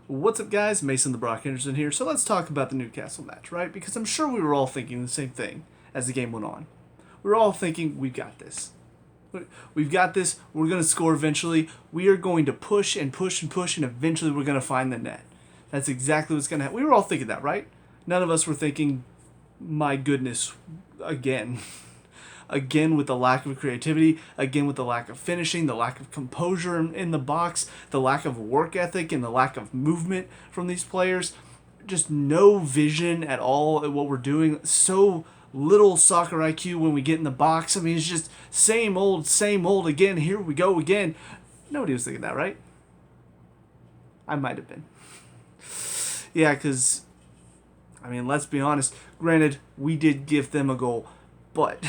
What's up, guys? Mason the Brock Henderson here. So let's talk about the Newcastle match, right? Because I'm sure we were all thinking the same thing as the game went on. We were all thinking, we've got this. We've got this. We're going to score eventually. We are going to push and push and push, and eventually we're going to find the net. That's exactly what's going to happen. We were all thinking that, right? None of us were thinking, my goodness, again. Again, with the lack of creativity, again, with the lack of finishing, the lack of composure in the box, the lack of work ethic, and the lack of movement from these players. Just no vision at all at what we're doing. So little soccer IQ when we get in the box. I mean, it's just same old again. Here we go again. Nobody was thinking that, right? I might have been. Yeah, because, I mean, let's be honest. Granted, we did give them a goal, but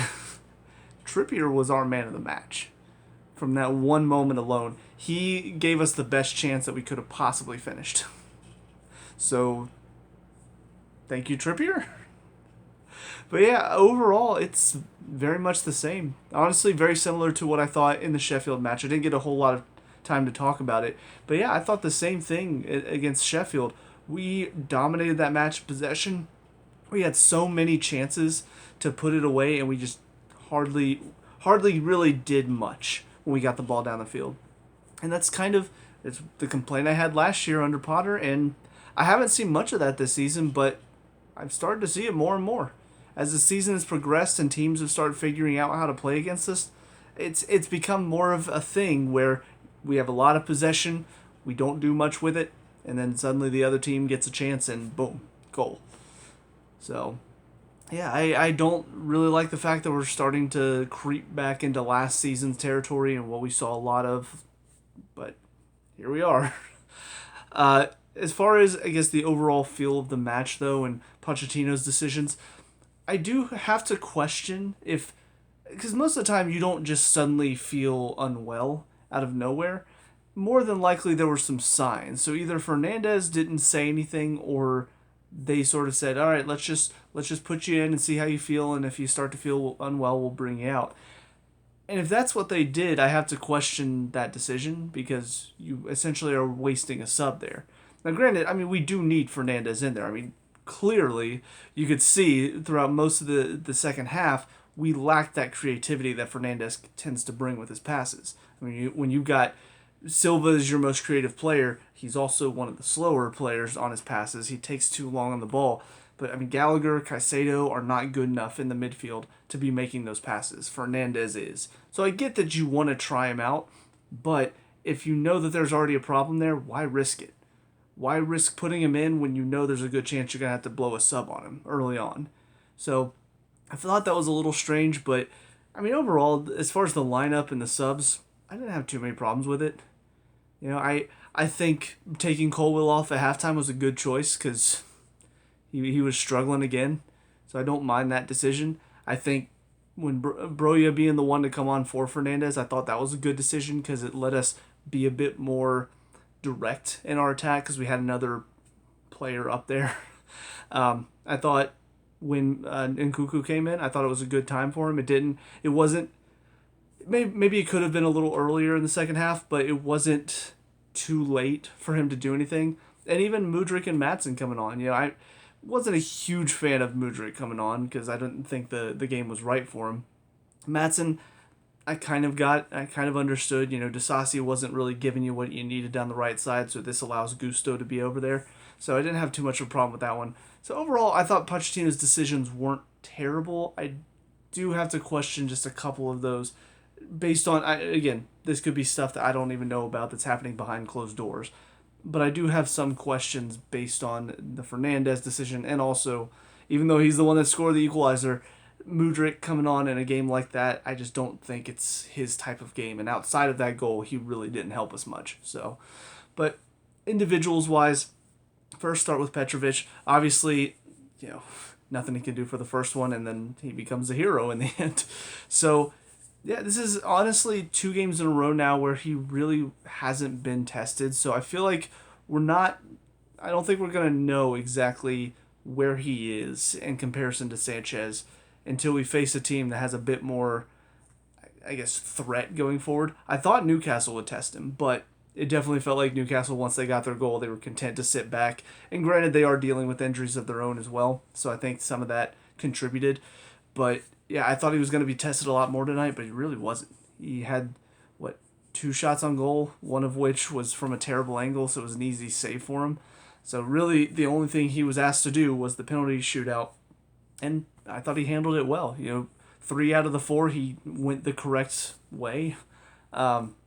Trippier was our man of the match. From that one moment alone, he gave us the best chance that we could have possibly finished. So, thank you, Trippier. But yeah, overall, it's very much the same. Honestly, very similar to what I thought in the Sheffield match. I didn't get a whole lot of time to talk about it. But yeah, I thought the same thing against Sheffield. We dominated that match possession. We had so many chances to put it away, and we just hardly really did much when we got the ball down the field. And that's kind of it's the complaint I had last year under Potter, and I haven't seen much of that this season, but I've started to see it more and more. As the season has progressed and teams have started figuring out how to play against us, it's become more of a thing where we have a lot of possession, we don't do much with it, and then suddenly the other team gets a chance and boom, goal. So, yeah, I don't really like the fact that we're starting to creep back into last season's territory and what we saw a lot of, but here we are. As far as, I guess, the overall feel of the match, though, and Pochettino's decisions, I do have to question if, because most of the time you don't just suddenly feel unwell out of nowhere. More than likely there were some signs. So either Fernandez didn't say anything, or they sort of said, "All right, let's just put you in and see how you feel, and if you start to feel unwell, we'll bring you out." And if that's what they did, I have to question that decision because you essentially are wasting a sub there. Now, granted, I mean, we do need Fernandez in there. I mean, clearly, you could see throughout most of the second half, we lacked that creativity that Fernandez tends to bring with his passes. I mean, when you got Silva is your most creative player, he's also one of the slower players on his passes. He takes too long on the ball. But, I mean, Gallagher, Caicedo are not good enough in the midfield to be making those passes. Fernandez is. So I get that you want to try him out, but if you know that there's already a problem there, why risk it? Why risk putting him in when you know there's a good chance you're going to have to blow a sub on him early on? So I thought that was a little strange, but, I mean, overall, as far as the lineup and the subs, I didn't have too many problems with it. You know, I think taking Colwill off at halftime was a good choice because he was struggling again. So I don't mind that decision. I think when Broja being the one to come on for Fernandez, I thought that was a good decision because it let us be a bit more direct in our attack because we had another player up there. I thought when Nkunku came in, I thought it was a good time for him. It wasn't, maybe it could have been a little earlier in the second half, but it wasn't too late for him to do anything. And even Mudryk and Maatsen coming on, I wasn't a huge fan of Mudryk coming on because I didn't think the game was right for him. Maatsen, I kind of understood, Disasi wasn't really giving you what you needed down the right side, so this allows Gusto to be over there. So I didn't have too much of a problem with that one. So overall, I thought Pochettino's decisions weren't terrible. I do have to question just a couple of those based on, again, this could be stuff that I don't even know about that's happening behind closed doors. But I do have some questions based on the Fernandez decision, and also, even though he's the one that scored the equalizer, Mudryk coming on in a game like that, I just don't think it's his type of game. And outside of that goal, he really didn't help us much. So, but individuals-wise, first start with Petrovic. Obviously, nothing he can do for the first one, and then he becomes a hero in the end. So, yeah, this is honestly 2 games in a row now where he really hasn't been tested. So I feel like I don't think we're going to know exactly where he is in comparison to Sanchez until we face a team that has a bit more, I guess, threat going forward. I thought Newcastle would test him, but it definitely felt like Newcastle, once they got their goal, they were content to sit back. And granted, they are dealing with injuries of their own as well, so I think some of that contributed. But yeah, I thought he was going to be tested a lot more tonight, but he really wasn't. He had, what, two shots on goal, one of which was from a terrible angle, so it was an easy save for him. So really, the only thing he was asked to do was the penalty shootout, and I thought he handled it well. 3 out of the 4 he went the correct way,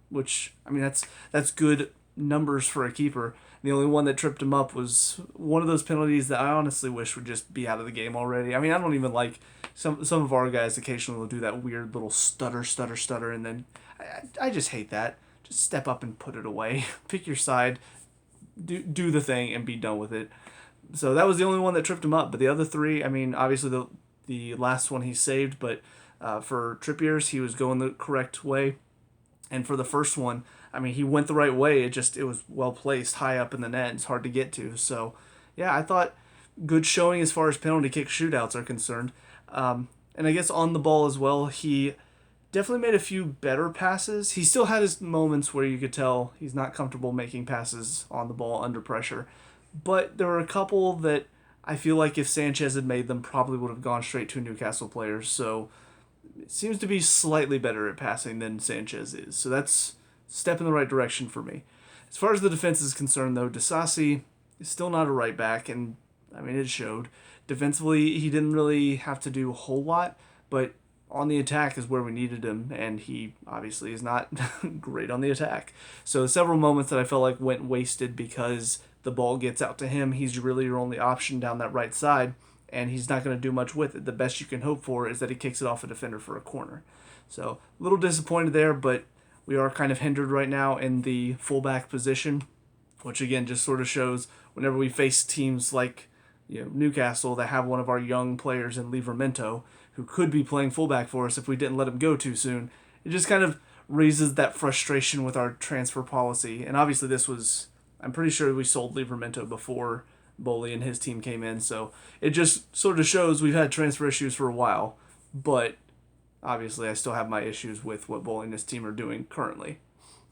which I mean that's good numbers for a keeper. The only one that tripped him up was one of those penalties that I honestly wish would just be out of the game already. I mean, I don't even like some of our guys occasionally will do that weird little stutter, and then I just hate that. Just step up and put it away. Pick your side, do the thing, and be done with it. So that was the only one that tripped him up. But the other 3, I mean, obviously the last one he saved, but for Trippier's, he was going the correct way. And for the first one, I mean, he went the right way. It was well placed, high up in the net. It's hard to get to. So, yeah, I thought good showing as far as penalty kick shootouts are concerned. And I guess on the ball as well, he definitely made a few better passes. He still had his moments where you could tell he's not comfortable making passes on the ball under pressure. But there were a couple that I feel like if Sanchez had made them, probably would have gone straight to Newcastle players. So it seems to be slightly better at passing than Sanchez is. So that's a step in the right direction for me. As far as the defense is concerned, though, Disasi is still not a right back, and I mean, it showed. Defensively, he didn't really have to do a whole lot, but on the attack is where we needed him, and he obviously is not great on the attack. So several moments that I felt like went wasted because the ball gets out to him. He's really your only option down that right side, and he's not going to do much with it. The best you can hope for is that he kicks it off a defender for a corner. So a little disappointed there, but we are kind of hindered right now in the fullback position, which again just sort of shows whenever we face teams like Newcastle that have one of our young players in Livramento who could be playing fullback for us if we didn't let him go too soon. It just kind of raises that frustration with our transfer policy. And obviously I'm pretty sure we sold Livramento before Boley and his team came in, so it just sort of shows we've had transfer issues for a while, but obviously I still have my issues with what Boley and his team are doing currently.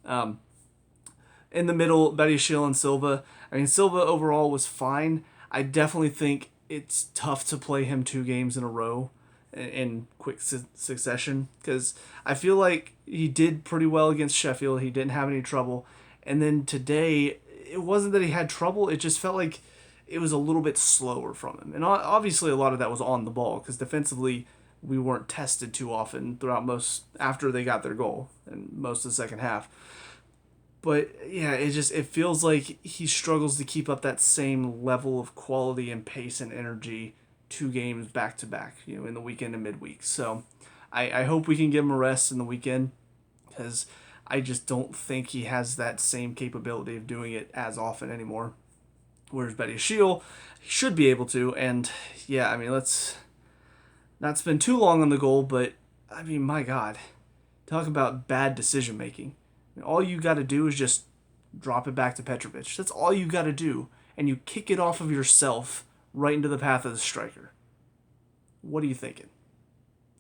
In the middle, Badiashile and Silva. I mean, Silva overall was fine. I definitely think it's tough to play him 2 games in a row in quick succession because I feel like he did pretty well against Sheffield. He didn't have any trouble. And then today, it wasn't that he had trouble. It just felt like it was a little bit slower from him. And obviously a lot of that was on the ball because defensively we weren't tested too often throughout after they got their goal and most of the second half. But yeah, it feels like he struggles to keep up that same level of quality and pace and energy 2 games back to back, in the weekend and midweek. So I hope we can give him a rest in the weekend because I just don't think he has that same capability of doing it as often anymore. Whereas Badiashile should be able to. And yeah, I mean, let's not spend too long on the goal, but I mean, my God, talk about bad decision making. All you got to do is just drop it back to Petrovic. That's all you got to do. And you kick it off of yourself right into the path of the striker. What are you thinking?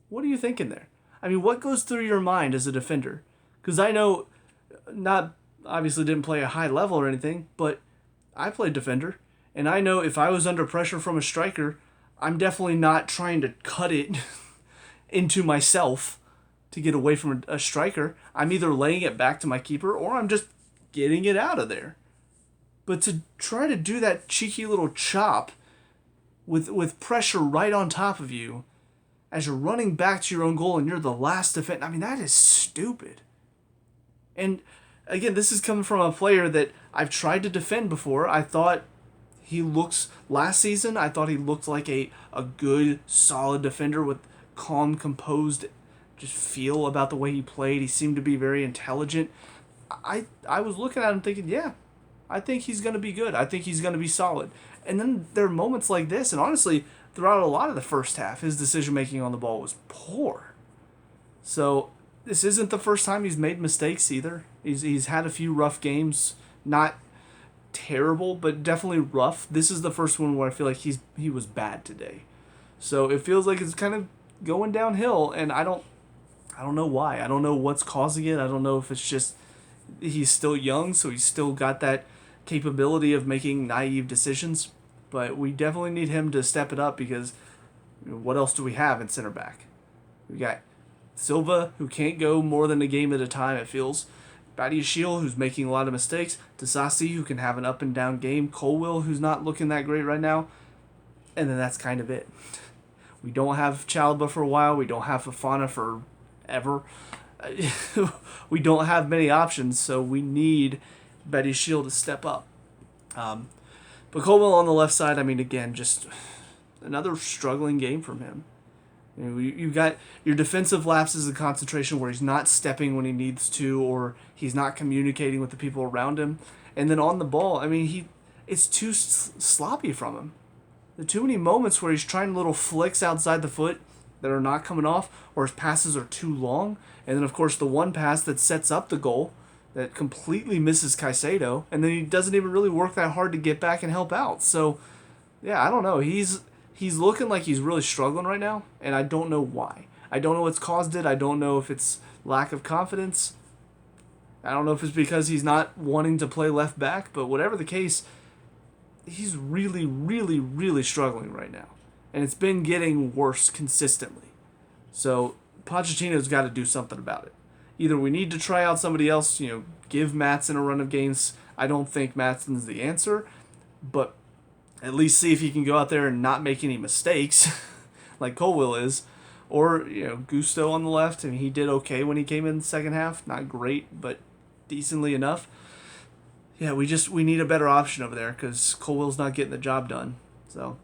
What are you thinking there? I mean, what goes through your mind as a defender? Because I know, not obviously didn't play a high level or anything, but I played defender. And I know if I was under pressure from a striker, I'm definitely not trying to cut it into myself to get away from a striker. I'm either laying it back to my keeper or I'm just getting it out of there. But to try to do that cheeky little chop with pressure right on top of you as you're running back to your own goal and you're the last defender, I mean, that is stupid. And again, this is coming from a player that I've tried to defend before. I thought last season, I thought he looked like a good, solid defender with calm, composed just feel about the way he played. He seemed to be very intelligent. I was looking at him thinking, yeah, I think he's going to be good. I think he's going to be solid. And then there are moments like this, and honestly, throughout a lot of the first half, his decision-making on the ball was poor. So this isn't the first time he's made mistakes either. He's had a few rough games, not terrible, but definitely rough. This is the first one where I feel like he was bad today. So it feels like it's kind of going downhill, and I don't know why. I don't know what's causing it. I don't know if it's just He's still young, so he's still got that capability of making naive decisions. But we definitely need him to step it up because what else do we have in center back? We got Silva, who can't go more than a game at a time, it feels. Badiashile, who's making a lot of mistakes. Disasi, who can have an up and down game. Colwill, who's not looking that great right now. And then that's kind of it. We don't have Chalaba for a while. We don't have Fofana forever. We don't have many options, so we need Badiashile to step up. But Colwill on the left side, I mean, again, just another struggling game from him. You got your defensive lapses of concentration where he's not stepping when he needs to, or he's not communicating with the people around him. And then on the ball, I mean, it's too sloppy from him. There are too many moments where he's trying little flicks outside the foot that are not coming off, or his passes are too long. And then, of course, the one pass that sets up the goal that completely misses Caicedo, and then he doesn't even really work that hard to get back and help out. So, yeah, I don't know. He's looking like he's really struggling right now, and I don't know why. I don't know what's caused it. I don't know if it's lack of confidence. I don't know if it's because he's not wanting to play left back, but whatever the case, he's really, really, really struggling right now. And it's been getting worse consistently. So Pochettino's got to do something about it. Either we need to try out somebody else, give Maatsen a run of games. I don't think Maatsen's the answer, but at least see if he can go out there and not make any mistakes, like Colwill is. Or, Gusto on the left, and he did okay when he came in the second half. Not great, but decently enough. Yeah, we need a better option over there because Colwill's not getting the job done. So,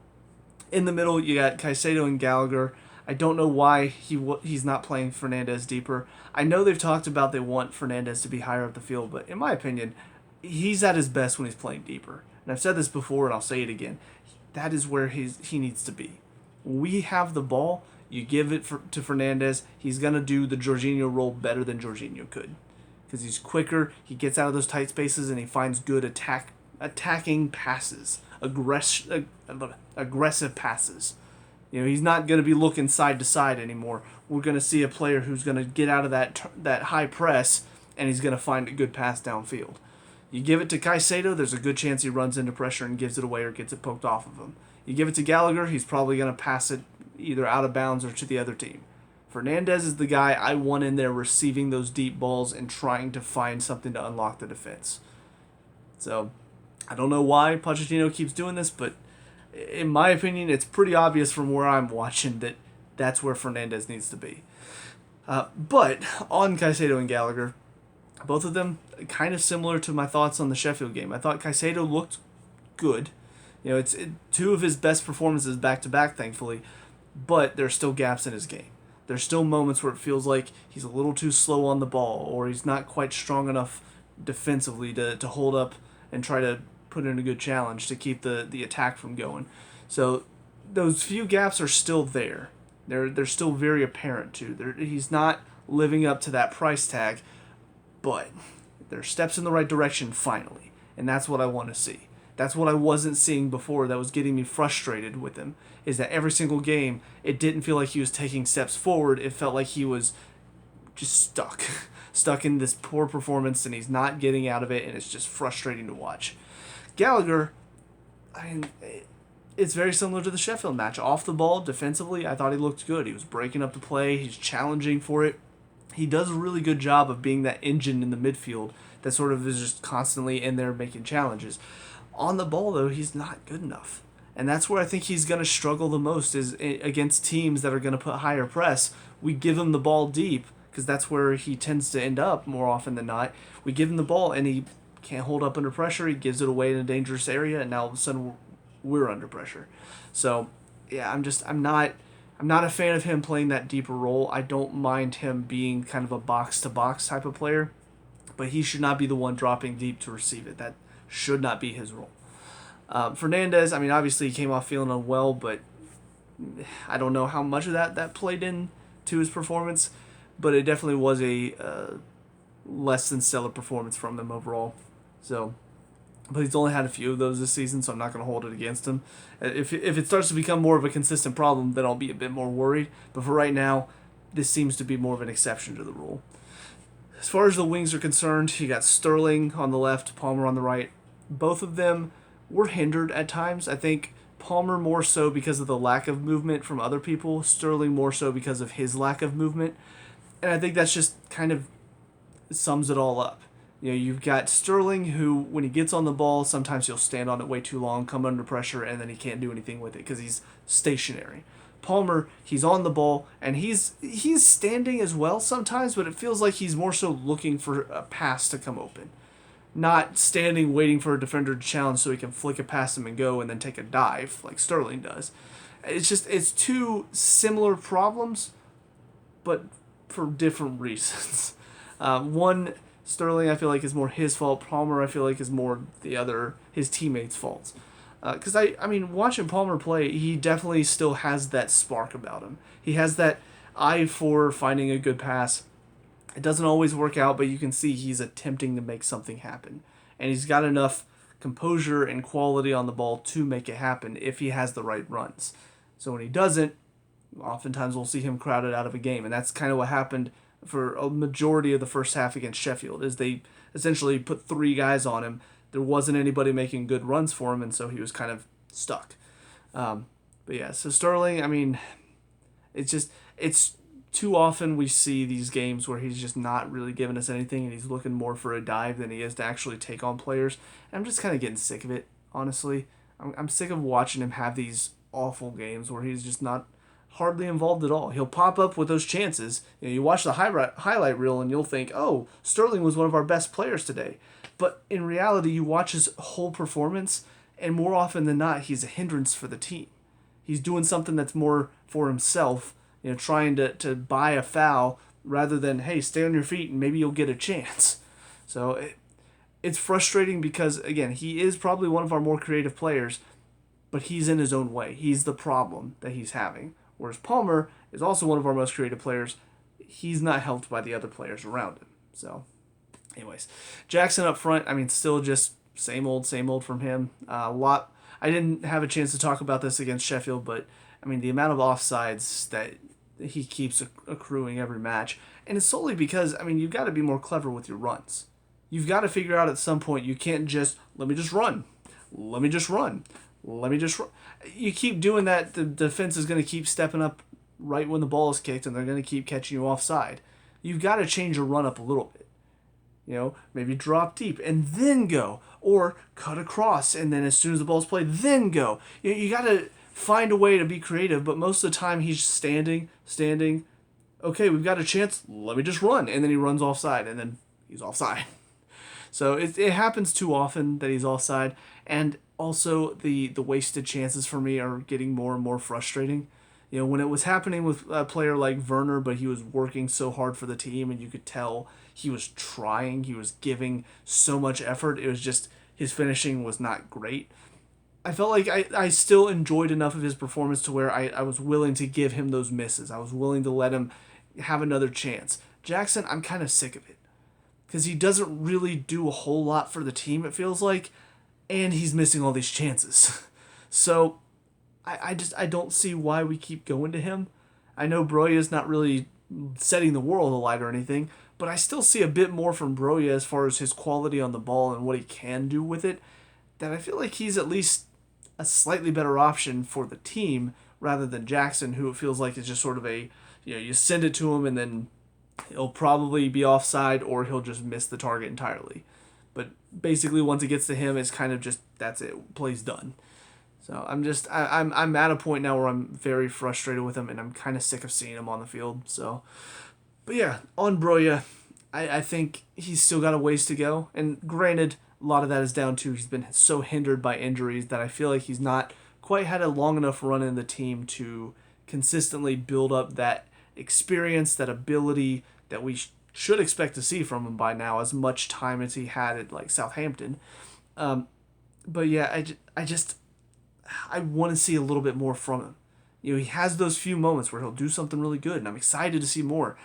in the middle, you got Caicedo and Gallagher. I don't know why he's not playing Fernandes deeper. I know they've talked about they want Fernandes to be higher up the field, but in my opinion, he's at his best when he's playing deeper. And I've said this before, and I'll say it again. That is where he needs to be. When we have the ball, you give it to Fernandes. He's going to do the Jorginho role better than Jorginho could. Because he's quicker, he gets out of those tight spaces, and he finds good attacking passes. Aggressive passes. He's not going to be looking side to side anymore. We're going to see a player who's going to get out of that high press, and he's going to find a good pass downfield. You give it to Caicedo, there's a good chance he runs into pressure and gives it away or gets it poked off of him. You give it to Gallagher, he's probably going to pass it either out of bounds or to the other team. Fernandes is the guy I want in there receiving those deep balls and trying to find something to unlock the defense. So, I don't know why Pochettino keeps doing this, but in my opinion, it's pretty obvious from where I'm watching that that's where Fernandes needs to be. But on Caicedo and Gallagher, both of them kind of similar to my thoughts on the Sheffield game. I thought Caicedo looked good. It's two of his best performances back-to-back, thankfully, but there's still gaps in his game. There's still moments where it feels like he's a little too slow on the ball, or he's not quite strong enough defensively to hold up and try to put in a good challenge to keep the attack from going. So those few gaps are still there. They're still very apparent too. He's not living up to that price tag, but there are steps in the right direction finally, and that's what I want to see. That's what I wasn't seeing before that was getting me frustrated with him, is that every single game, it didn't feel like he was taking steps forward. It felt like he was just stuck in this poor performance, and he's not getting out of it, and it's just frustrating to watch. Gallagher, it's very similar to the Sheffield match. Off the ball, defensively, I thought he looked good. He was breaking up the play. He's challenging for it. He does a really good job of being that engine in the midfield that sort of is just constantly in there making challenges. On the ball, though, he's not good enough. And that's where I think he's going to struggle the most, is against teams that are going to put higher press. We give him the ball deep, because that's where he tends to end up more often than not. We give him the ball, and he can't hold up under pressure. He gives it away in a dangerous area, and now all of a sudden we're under pressure. So, yeah, I'm not a fan of him playing that deeper role. I don't mind him being kind of a box-to-box type of player, but he should not be the one dropping deep to receive it. That should not be his role. Fernandes, obviously he came off feeling unwell, but I don't know how much of that played into his performance, but it definitely was a less than stellar performance from him overall. So, but he's only had a few of those this season, so I'm not going to hold it against him. If it starts to become more of a consistent problem, then I'll be a bit more worried. But for right now, this seems to be more of an exception to the rule. As far as the wings are concerned, you got Sterling on the left, Palmer on the right. Both of them were hindered at times. I think Palmer more so because of the lack of movement from other people, Sterling more so because of his lack of movement. And I think that's just kind of sums it all up. You've got Sterling who, when he gets on the ball, sometimes he'll stand on it way too long, come under pressure, and then he can't do anything with it because he's stationary. Palmer, he's on the ball, and he's standing as well sometimes, but it feels like he's more so looking for a pass to come open. Not standing waiting for a defender to challenge so he can flick it past him and go and then take a dive like Sterling does. It's two similar problems, but for different reasons. One, Sterling, I feel like, is more his fault. Palmer, I feel like, is more his teammates' faults. Because I mean, watching Palmer play, he definitely still has that spark about him. He has that eye for finding a good pass. It doesn't always work out, but you can see he's attempting to make something happen. And he's got enough composure and quality on the ball to make it happen if he has the right runs. So when he doesn't, oftentimes we'll see him crowded out of a game. And that's kind of what happened for a majority of the first half against Sheffield, is they essentially put 3 guys on him. There wasn't anybody making good runs for him, and so he was kind of stuck. But yeah, so Sterling, I mean, it's too often we see these games where he's just not really giving us anything, and he's looking more for a dive than he is to actually take on players. And I'm just kind of getting sick of it, honestly. I'm sick of watching him have these awful games where he's just not hardly involved at all. He'll pop up with those chances. You watch the highlight reel and you'll think, oh, Sterling was one of our best players today. But in reality, you watch his whole performance, and more often than not, he's a hindrance for the team. He's doing something that's more for himself, trying to buy a foul rather than, hey, stay on your feet and maybe you'll get a chance. So it's frustrating because, again, he is probably one of our more creative players, but he's in his own way. He's the problem that he's having. Whereas Palmer is also one of our most creative players. He's not helped by the other players around him. So, anyways, Jackson up front, I mean, still just same old from him. I didn't have a chance to talk about this against Sheffield, but, I mean, the amount of offsides that he keeps accruing every match. And it's solely because, I mean, you've got to be more clever with your runs. You've got to figure out at some point, you can't just, let me just run. You keep doing that, the defense is going to keep stepping up right when the ball is kicked, and they're going to keep catching you offside. You've got to change your run up a little bit. Maybe drop deep and then go, or cut across, and then as soon as the ball's played, then go. You got to find a way to be creative, but most of the time he's standing. Okay, we've got a chance, let me just run, and then he runs offside, and then he's offside. So it happens too often that he's offside, and also the wasted chances for me are getting more and more frustrating. When it was happening with a player like Werner, but he was working so hard for the team, and you could tell he was trying, he was giving so much effort, it was just his finishing was not great. I felt like I still enjoyed enough of his performance to where I was willing to give him those misses. I was willing to let him have another chance. Jackson, I'm kind of sick of it. Because he doesn't really do a whole lot for the team, it feels like, and he's missing all these chances. So I don't see why we keep going to him. I know Broja's not really setting the world alight or anything, but I still see a bit more from Broja as far as his quality on the ball and what he can do with it, that I feel like he's at least a slightly better option for the team rather than Jackson, who it feels like is just sort of you send it to him and then he'll probably be offside or he'll just miss the target entirely. But basically once it gets to him, it's kind of just, that's it, play's done. So I'm at a point now where I'm very frustrated with him, and I'm kind of sick of seeing him on the field. So, but yeah, on Broja, I think he's still got a ways to go. And granted, a lot of that is down to he's been so hindered by injuries that I feel like he's not quite had a long enough run in the team to consistently build up that experience, that ability that we should expect to see from him by now, as much time as he had at like Southampton. But yeah, I want to see a little bit more from him. He has those few moments where he'll do something really good, and I'm excited to see more.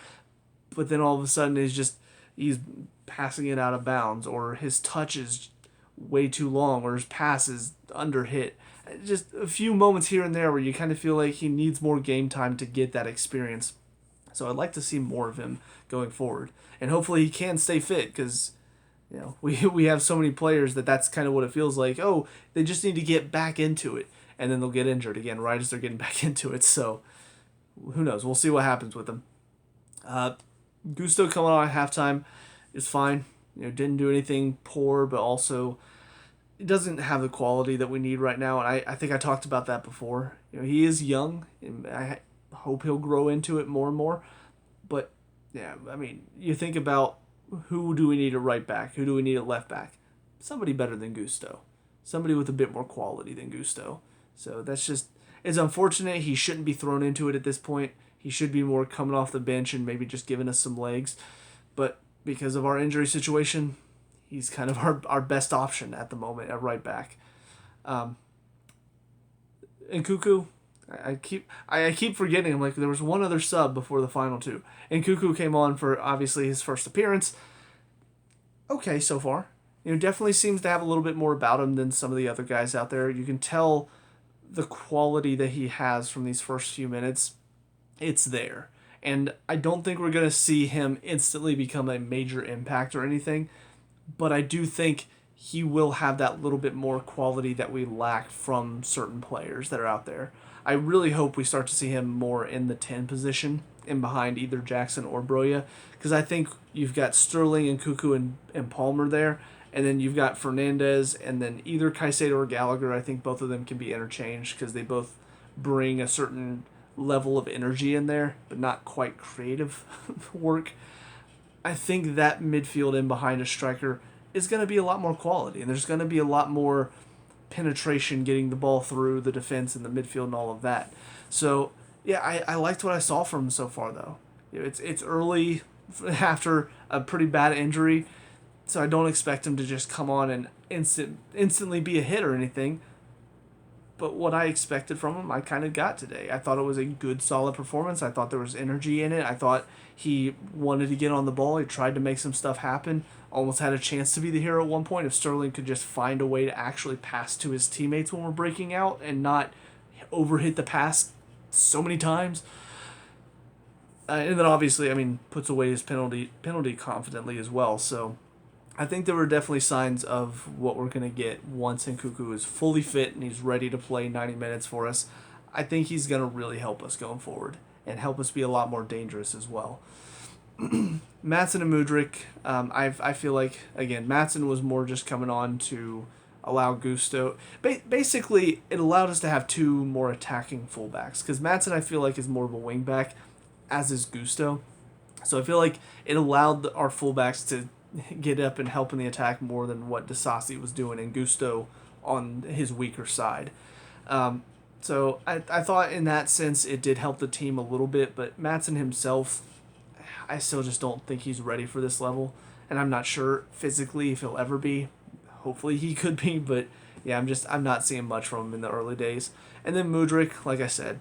But then all of a sudden, he's passing it out of bounds, or his touch is way too long, or his pass is under hit. Just a few moments here and there where you kind of feel like he needs more game time to get that experience. So I'd like to see more of him going forward, and hopefully he can stay fit because we have so many players that's kind of what it feels like. Oh, they just need to get back into it, and then they'll get injured again right as they're getting back into it. So who knows? We'll see what happens with them. Gusto coming on at halftime is fine. Didn't do anything poor, but also it doesn't have the quality that we need right now. And I think I talked about that before. He is young, and I hope he'll grow into it more and more. But yeah, I mean, you think about who do we need at right back? Who do we need at left back? Somebody better than Gusto. Somebody with a bit more quality than Gusto. So it's unfortunate. He shouldn't be thrown into it at this point. He should be more coming off the bench and maybe just giving us some legs. But because of our injury situation, he's kind of our best option at the moment at right back. And Cuckoo, I keep forgetting. I'm like, there was one other sub before the final two. And Cuckoo came on for obviously his first appearance. Okay, so far. Definitely seems to have a little bit more about him than some of the other guys out there. You can tell the quality that he has from these first few minutes. It's there. And I don't think we're going to see him instantly become a major impact or anything. But I do think he will have that little bit more quality that we lack from certain players that are out there. I really hope we start to see him more in the 10 position in behind either Jackson or Broya. Because I think you've got Sterling and Cuckoo and Palmer there. And then you've got Fernandez and then either Caicedo or Gallagher. I think both of them can be interchanged because they both bring a certain level of energy in there, but not quite creative work. I think that midfield in behind a striker is going to be a lot more quality, and there's going to be a lot more penetration getting the ball through the defense and the midfield and all of that. So, yeah, I liked what I saw from him so far, though. It's early after a pretty bad injury, so I don't expect him to just come on and instantly be a hit or anything. But what I expected from him, I kind of got today. I thought it was a good, solid performance. I thought there was energy in it. I thought he wanted to get on the ball. He tried to make some stuff happen. Almost had a chance to be the hero at one point if Sterling could just find a way to actually pass to his teammates when we're breaking out and not overhit the pass so many times. And then obviously, puts away his penalty confidently as well. So I think there were definitely signs of what we're going to get once Nkuku is fully fit and he's ready to play 90 minutes for us. I think he's going to really help us going forward and help us be a lot more dangerous as well. Maatsen and Mudryk, I feel like, again, Maatsen was more just coming on to allow Gusto. Basically, it allowed us to have two more attacking fullbacks because Maatsen, I feel like, is more of a wingback, as is Gusto. So I feel like it allowed our fullbacks to get up and help in the attack more than what Disasi was doing and Gusto on his weaker side. So I thought in that sense it did help the team a little bit, but Maatsen himself, I still just don't think he's ready for this level, and I'm not sure physically if he'll ever be. Hopefully he could be, but yeah, I'm not seeing much from him in the early days. And then Mudryk, like I said,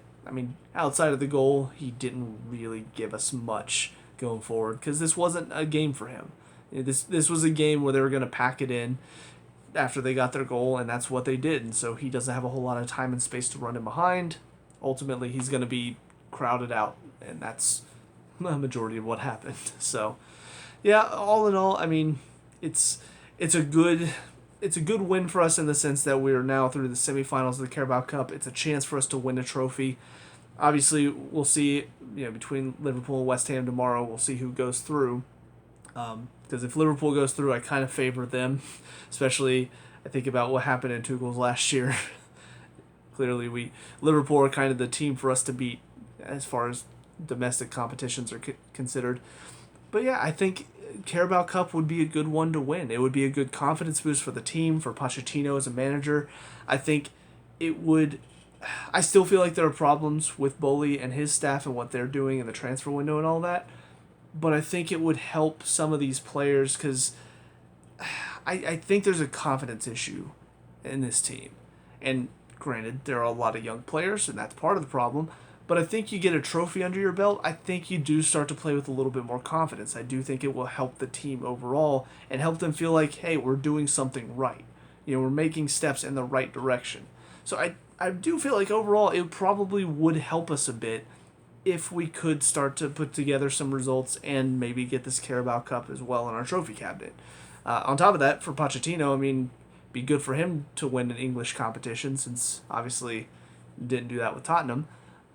outside of the goal, he didn't really give us much going forward because this wasn't a game for him. This was a game where they were going to pack it in after they got their goal, and that's what they did. And so he doesn't have a whole lot of time and space to run in behind. Ultimately, he's going to be crowded out, and that's the majority of what happened. So, yeah, all in all, it's a good win for us in the sense that we are now through the semifinals of the Carabao Cup. It's a chance for us to win a trophy. Obviously, we'll see. Between Liverpool and West Ham tomorrow, we'll see who goes through. Because if Liverpool goes through, I kind of favor them, especially I think about what happened in Tuchel's last year. Clearly, Liverpool are kind of the team for us to beat as far as domestic competitions are considered. But yeah, I think Carabao Cup would be a good one to win. It would be a good confidence boost for the team, for Pochettino as a manager. I think it would. I still feel like there are problems with Bowley and his staff and what they're doing in the transfer window and all that. But I think it would help some of these players because I think there's a confidence issue in this team. And granted, there are a lot of young players, and that's part of the problem. But I think you get a trophy under your belt, I think you do start to play with a little bit more confidence. I do think it will help the team overall and help them feel like, hey, we're doing something right. We're making steps in the right direction. So I do feel like overall it probably would help us a bit if we could start to put together some results and maybe get this Carabao Cup as well in our trophy cabinet. On top of that, for Pochettino, I mean, be good for him to win an English competition since obviously didn't do that with Tottenham.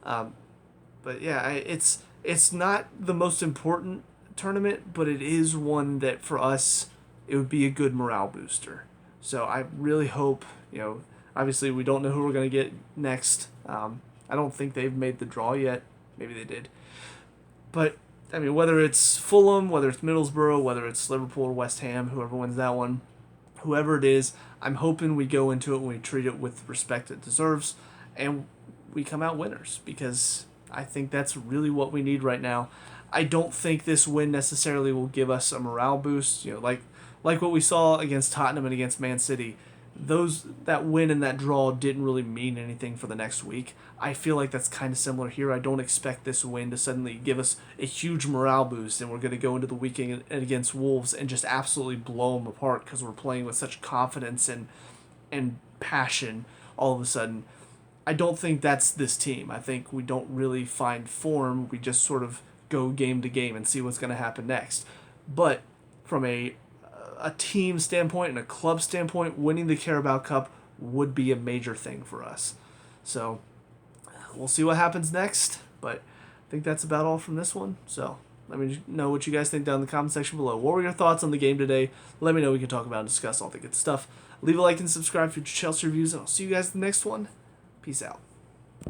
But yeah, it's not the most important tournament, but it is one that for us it would be a good morale booster. So I really hope, obviously we don't know who we're going to get next. I don't think they've made the draw yet. Maybe they did. But, I mean, whether it's Fulham, whether it's Middlesbrough, whether it's Liverpool or West Ham, whoever wins that one, whoever it is, I'm hoping we go into it and we treat it with respect it deserves, and we come out winners, because I think that's really what we need right now. I don't think this win necessarily will give us a morale boost, like what we saw against Tottenham and against Man City. That win and that draw didn't really mean anything for the next week. I feel like that's kind of similar here. I don't expect this win to suddenly give us a huge morale boost and we're going to go into the weekend against Wolves and just absolutely blow them apart because we're playing with such confidence and passion all of a sudden. I don't think that's this team. I think we don't really find form. We just sort of go game to game and see what's going to happen next. But from a team standpoint and a club standpoint, winning the Carabao Cup would be a major thing for us. So we'll see what happens next, but I think that's about all from this one. So let me know what you guys think down in the comment section below. What were your thoughts on the game today? Let me know. We can talk about and discuss all the good stuff. Leave a like and subscribe for future Chelsea reviews, and I'll see you guys in the next one. Peace out.